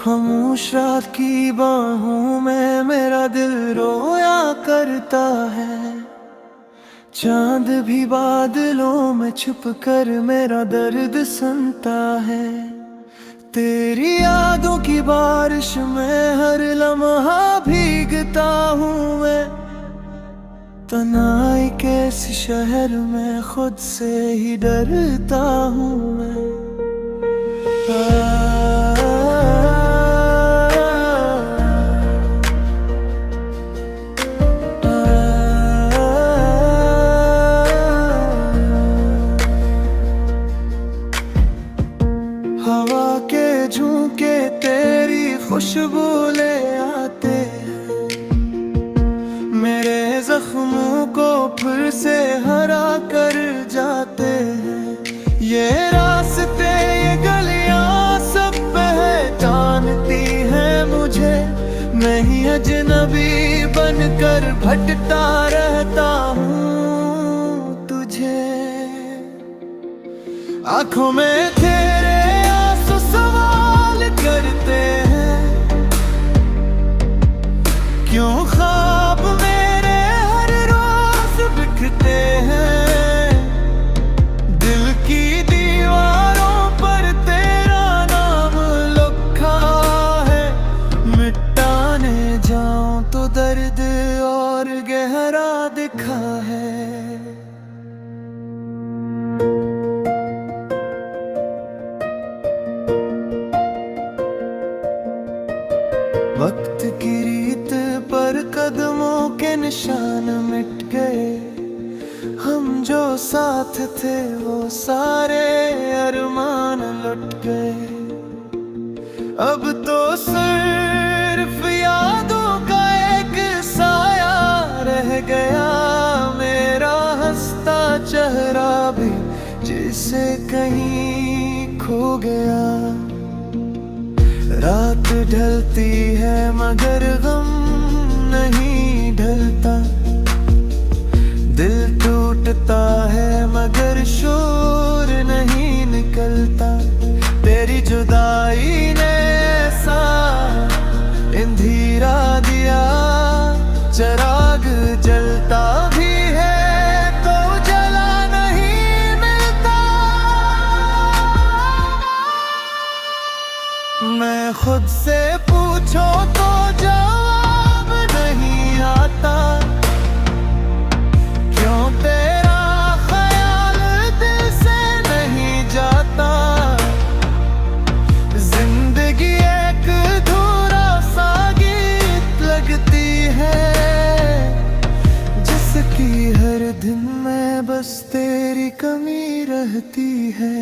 खामोश रात की बाहों में मेरा दिल रोया करता है। चांद भी बादलों में छुप कर मेरा दर्द सुनता है। तेरी यादों की बारिश में हर लम्हा भीगता हूँ मैं। तन्हाई के इस शहर में खुद से ही डरता हूँ मैं। हवा के झोंके तेरी खुशबू ले आते हैं, मेरे जख्मों को फिर से हरा कर जाते हैं। ये रास्ते ये गलियां सब पहचानती हैं मुझे। मैं ही अजनबी बनकर भटकता रहता हूँ तुझे। आंखों में तेरे आंसू सवाल करते हैं, क्यों ख्वाब मेरे हर रोज बिखरते हैं। दिल की दीवारों पर तेरा नाम लिखा है, मिटाने जाऊं तो दर्द और गहरा दिखा है। वक्त की रीत पर कदमों के निशान मिट गए। हम जो साथ थे वो सारे अरमान लुट गए। अब तो सिर्फ यादों का एक साया रह गया, मेरा हंसता चेहरा भी जिसे कहीं खो गया। रात ढलती है मगर गम नहीं ढलता। दिल टूटता है मगर शोर नहीं निकलता। तेरी जुदाई ने ऐसा अंधेरा दिया, चिराग जलता भी है तो जला नहीं मिलता। मैं खुद से पूछो तो जवाब नहीं आता, क्यों तेरा ख्याल दिल से नहीं जाता। जिंदगी एक अधूरा सा गीत लगती है, जिसकी हर दिन में बस तेरी कमी रहती है।